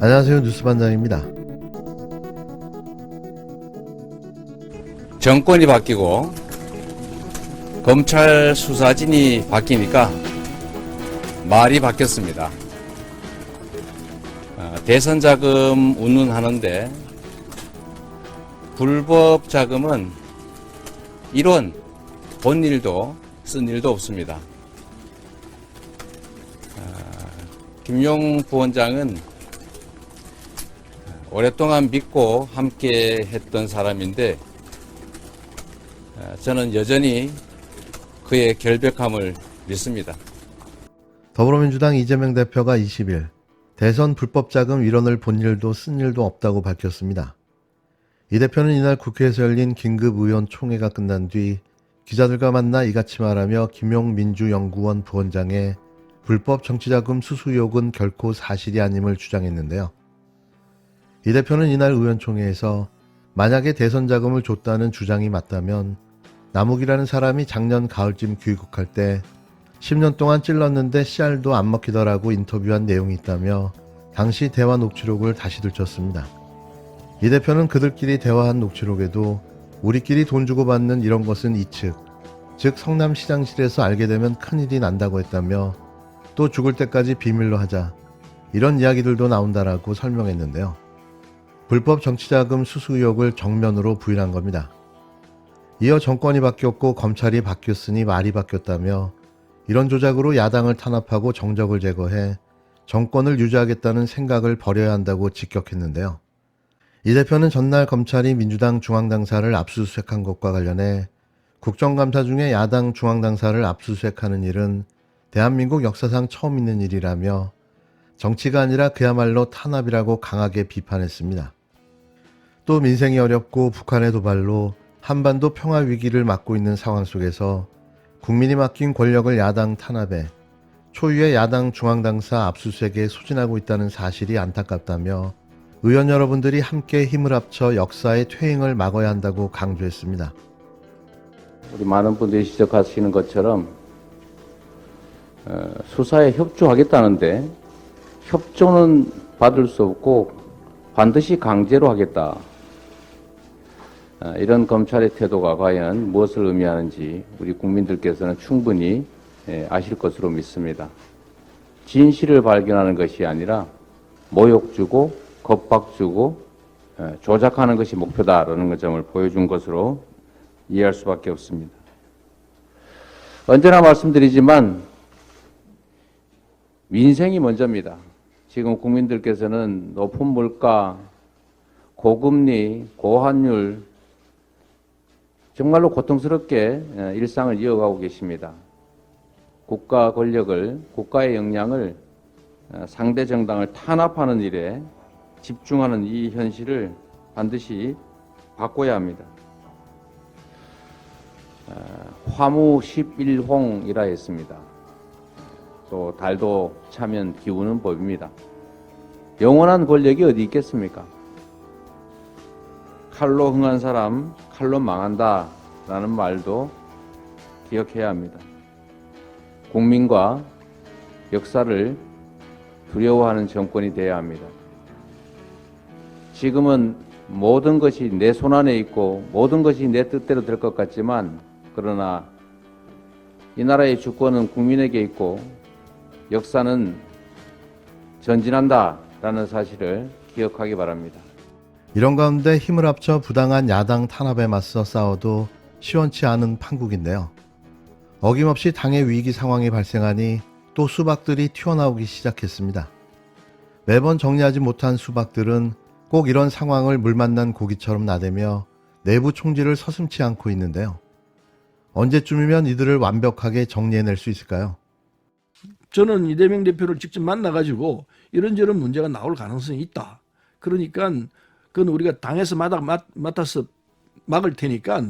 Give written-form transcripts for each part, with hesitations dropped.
안녕하세요. 뉴스반장입니다. 정권이 바뀌고 검찰 수사진이 바뀌니까 말이 바뀌었습니다. 대선 자금 운운하는데 불법 자금은 이론 본 일도 쓴 일도 없습니다. 김용 부원장은 오랫동안 믿고 함께 했던 사람인데 저는 여전히 그의 결백함을 믿습니다. 더불어민주당 이재명 대표가 20일 대선 불법자금 위원을 본 일도 쓴 일도 없다고 밝혔습니다. 이 대표는 이날 국회에서 열린 긴급의원총회가 끝난 뒤 기자들과 만나 이같이 말하며 김용 민주연구원 부원장의 불법 정치자금 수수 의혹은 결코 사실이 아님을 주장했는데요. 이 대표는 이날 의원총회에서 만약에 대선 자금을 줬다는 주장이 맞다면 남욱이라는 사람이 작년 가을쯤 귀국할 때 10년 동안 찔렀는데 씨알도 안 먹히더라고 인터뷰한 내용이 있다며 당시 대화 녹취록을 다시 들췄습니다. 이 대표는 그들끼리 대화한 녹취록에도 우리끼리 돈 주고 받는 이런 것은 이측, 즉 성남시장실에서 알게 되면 큰일이 난다고 했다며 또 죽을 때까지 비밀로 하자 이런 이야기들도 나온다라고 설명했는데요. 불법 정치자금 수수 의혹을 정면으로 부인한 겁니다. 이어 정권이 바뀌었고 검찰이 바뀌었으니 말이 바뀌었다며 이런 조작으로 야당을 탄압하고 정적을 제거해 정권을 유지하겠다는 생각을 버려야 한다고 직격했는데요. 이 대표는 전날 검찰이 민주당 중앙당사를 압수수색한 것과 관련해 국정감사 중에 야당 중앙당사를 압수수색하는 일은 대한민국 역사상 처음 있는 일이라며 정치가 아니라 그야말로 탄압이라고 강하게 비판했습니다. 또 민생이 어렵고 북한의 도발로 한반도 평화 위기를 맞고 있는 상황 속에서 국민이 맡긴 권력을 야당 탄압에 초유의 야당 중앙당사 압수수색에 소진하고 있다는 사실이 안타깝다며 의원 여러분들이 함께 힘을 합쳐 역사의 퇴행을 막아야 한다고 강조했습니다. 우리 많은 분들이 지적하시는 것처럼 수사에 협조하겠다는데 협조는 받을 수 없고 반드시 강제로 하겠다. 이런 검찰의 태도가 과연 무엇을 의미하는지 우리 국민들께서는 충분히 아실 것으로 믿습니다. 진실을 발견하는 것이 아니라 모욕 주고 겁박 주고 조작하는 것이 목표다라는 점을 보여준 것으로 이해할 수밖에 없습니다. 언제나 말씀드리지만 민생이 먼저입니다. 지금 국민들께서는 높은 물가, 고금리, 고환율 정말로 고통스럽게 일상을 이어가고 계십니다. 국가 권력을, 국가의 역량을 상대 정당을 탄압하는 일에 집중하는 이 현실을 반드시 바꿔야 합니다. 화무 11홍이라 했습니다. 또 달도 차면 기우는 법입니다. 영원한 권력이 어디 있겠습니까? 칼로 흥한 사람 칼로 망한다 라는 말도 기억해야 합니다. 국민과 역사를 두려워하는 정권이 되어야 합니다. 지금은 모든 것이 내 손안에 있고 모든 것이 내 뜻대로 될 것 같지만 그러나 이 나라의 주권은 국민에게 있고 역사는 전진한다 라는 사실을 기억하기 바랍니다. 이런 가운데 힘을 합쳐 부당한 야당 탄압에 맞서 싸워도 시원치 않은 판국인데요. 어김없이 당의 위기 상황이 발생하니 또 수박들이 튀어나오기 시작했습니다. 매번 정리하지 못한 수박들은 꼭 이런 상황을 물 만난 고기처럼 나대며 내부 총질을 서슴지 않고 있는데요. 언제쯤이면 이들을 완벽하게 정리해낼 수 있을까요? 저는 이재명 대표를 직접 만나가지고 이런저런 문제가 나올 가능성이 있다. 그러니까 그건 우리가 당에서 맡아서 막을 테니까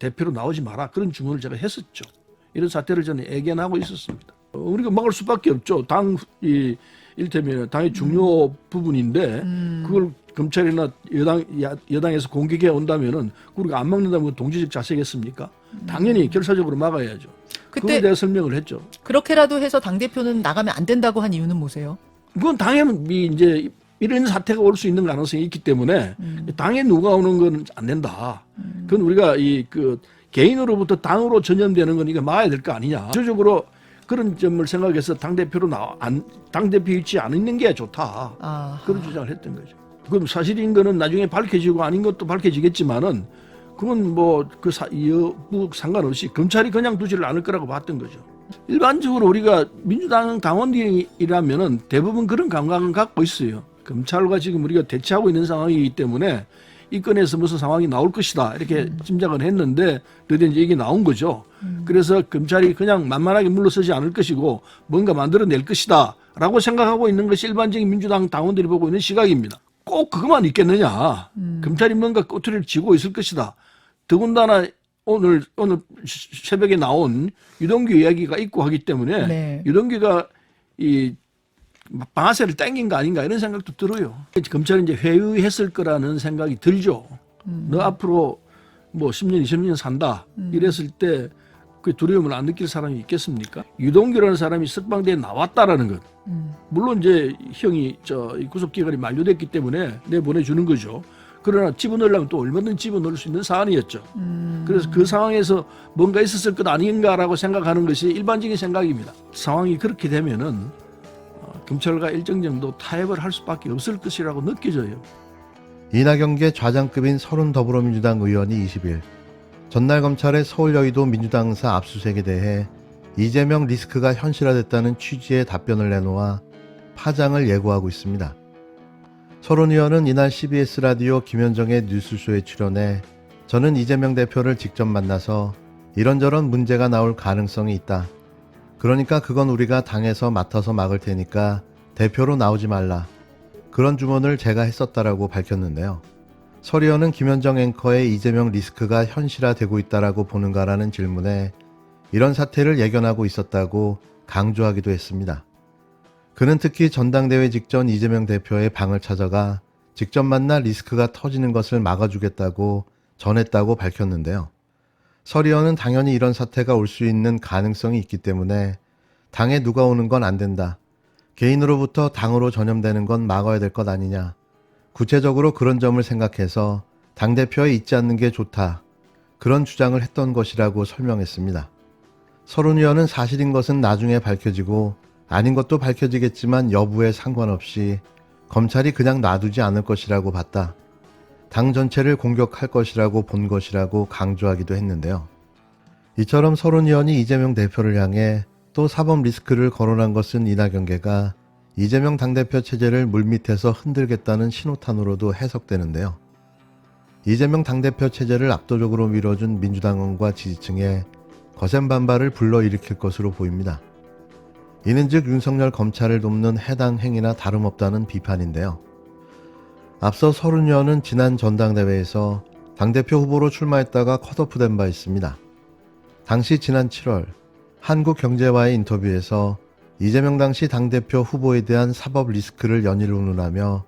대표로 나오지 마라. 그런 주문을 제가 했었죠. 이런 사태를 저는 예견하고 있었습니다. 우리가 막을 수밖에 없죠. 이를테면 당의 중요 부분인데 그걸 검찰이나 여당에서 공격해 온다면은 우리가 안 막는다면 동지적 자세겠습니까? 당연히 결사적으로 막아야죠. 그거에 대해 설명을 했죠. 그렇게라도 해서 당대표는 나가면 안 된다고 한 이유는 뭐세요? 그건 당연히 이제 이런 사태가 올 수 있는 가능성이 있기 때문에 당에 누가 오는 건 안 된다. 그건 우리가 개인으로부터 당으로 전염되는 건 이거 막아야 될 거 아니냐. 전적으로 그런 점을 생각해서 당대표 위치에 안 있는 게 좋다. 아하. 그런 주장을 했던 거죠. 그럼 사실인 거는 나중에 밝혀지고 아닌 것도 밝혀지겠지만은 그건 여부 상관없이 검찰이 그냥 두지를 않을 거라고 봤던 거죠. 일반적으로 우리가 민주당 당원들이라면은 대부분 그런 감각은 갖고 있어요. 검찰과 지금 우리가 대치하고 있는 상황이기 때문에 이 건에서 무슨 상황이 나올 것이다 이렇게 짐작을 했는데 드디어 이제 이게 나온 거죠. 그래서 검찰이 그냥 만만하게 물러서지 않을 것이고 뭔가 만들어낼 것이다 라고 생각하고 있는 것이 일반적인 민주당 당원들이 보고 있는 시각입니다. 꼭 그것만 있겠느냐. 검찰이 뭔가 꼬투리를 쥐고 있을 것이다. 더군다나 오늘 새벽에 나온 유동규 이야기가 있고 하기 때문에 네. 유동규가 이 방아쇠를 당긴 거 아닌가 이런 생각도 들어요. 검찰이 이제 회유했을 거라는 생각이 들죠. 너 앞으로 뭐 10년, 20년 산다 이랬을 때 그 두려움을 안 느낄 사람이 있겠습니까? 유동규라는 사람이 석방대에 나왔다라는 것. 물론 이제 형이 이 구속기간이 만료됐기 때문에 내보내주는 거죠. 그러나 집어넣으려면 또 얼마든지 집어넣을 수 있는 사안이었죠. 그래서 그 상황에서 뭔가 있었을 것 아닌가라고 생각하는 것이 일반적인 생각입니다. 상황이 그렇게 되면은 검찰과 일정 정도 타협을 할 수밖에 없을 것이라고 느껴져요. 이낙연계 좌장급인 30 더불어민주당 의원이 20일 전날 검찰의 서울 여의도 민주당사 압수수색에 대해 이재명 리스크가 현실화됐다는 취지의 답변을 내놓아 파장을 예고하고 있습니다. 서른 의원은 이날 CBS 라디오 김현정의 뉴스쇼에 출연해 저는 이재명 대표를 직접 만나서 이런저런 문제가 나올 가능성이 있다. 그러니까 그건 우리가 당에서 맡아서 막을 테니까 대표로 나오지 말라. 그런 주문을 제가 했었다라고 밝혔는데요. 설 의원은 김현정 앵커의 이재명 리스크가 현실화되고 있다라고 보는가라는 질문에 이런 사태를 예견하고 있었다고 강조하기도 했습니다. 그는 특히 전당대회 직전 이재명 대표의 방을 찾아가 직접 만나 리스크가 터지는 것을 막아주겠다고 전했다고 밝혔는데요. 설 의원은 당연히 이런 사태가 올 수 있는 가능성이 있기 때문에 당에 누가 오는 건 안 된다. 개인으로부터 당으로 전염되는 건 막아야 될 것 아니냐. 구체적으로 그런 점을 생각해서 당대표에 있지 않는 게 좋다. 그런 주장을 했던 것이라고 설명했습니다. 서른 의원은 사실인 것은 나중에 밝혀지고 아닌 것도 밝혀지겠지만 여부에 상관없이 검찰이 그냥 놔두지 않을 것이라고 봤다. 당 전체를 공격할 것이라고 본 것이라고 강조하기도 했는데요. 이처럼 서른 의원이 이재명 대표를 향해 또 사법 리스크를 거론한 것은 이낙연계가 이재명 당대표 체제를 물밑에서 흔들겠다는 신호탄으로도 해석되는데요. 이재명 당대표 체제를 압도적으로 밀어준 민주당원과 지지층에 거센 반발을 불러일으킬 것으로 보입니다. 이는 즉 윤석열 검찰을 돕는 해당 행위나 다름없다는 비판인데요. 앞서 서른 의원은 지난 전당대회에서 당대표 후보로 출마했다가 컷오프된 바 있습니다. 당시 지난 7월 한국경제와의 인터뷰에서 이재명 당시 당대표 후보에 대한 사법 리스크를 연일 운운하며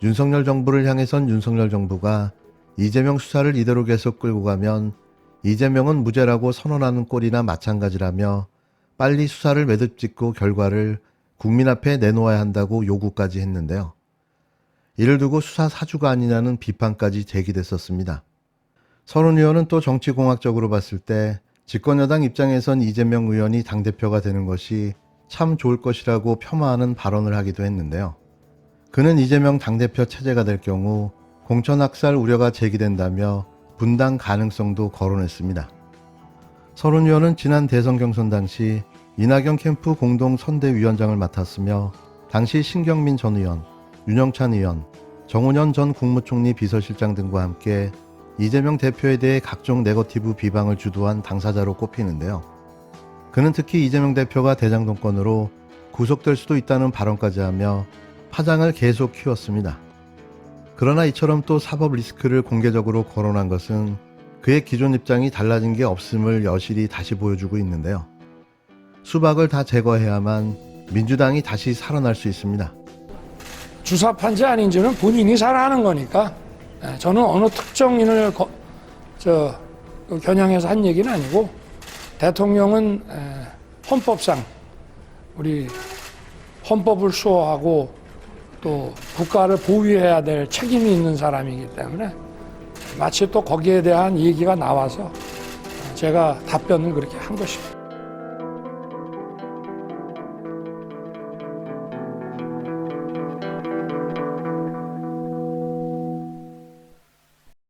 윤석열 정부를 향해선 윤석열 정부가 이재명 수사를 이대로 계속 끌고 가면 이재명은 무죄라고 선언하는 꼴이나 마찬가지라며 빨리 수사를 매듭짓고 결과를 국민 앞에 내놓아야 한다고 요구까지 했는데요. 이를 두고 수사 사주가 아니냐는 비판까지 제기됐었습니다. 서른 의원은 또 정치공학적으로 봤을 때 집권여당 입장에선 이재명 의원이 당대표가 되는 것이 참 좋을 것이라고 폄하하는 발언을 하기도 했는데요. 그는 이재명 당대표 체제가 될 경우 공천학살 우려가 제기된다며 분당 가능성도 거론했습니다. 서른 의원은 지난 대선 경선 당시 이낙연 캠프 공동 선대위원장을 맡았으며 당시 신경민 전 의원, 윤영찬 의원, 정운현 전 국무총리 비서실장 등과 함께 이재명 대표에 대해 각종 네거티브 비방을 주도한 당사자로 꼽히는데요. 그는 특히 이재명 대표가 대장동권으로 구속될 수도 있다는 발언까지 하며 파장을 계속 키웠습니다. 그러나 이처럼 또 사법 리스크를 공개적으로 거론한 것은 그의 기존 입장이 달라진 게 없음을 여실히 다시 보여주고 있는데요. 수박을 다 제거해야만 민주당이 다시 살아날 수 있습니다. 주사판지 아닌지는 본인이 잘 아는 거니까 저는 어느 특정인을 겨냥해서 한 얘기는 아니고 대통령은 헌법상 우리 헌법을 수호하고 또 국가를 보위해야 될 책임이 있는 사람이기 때문에 마치 또 거기에 대한 얘기가 나와서 제가 답변을 그렇게 한 것입니다.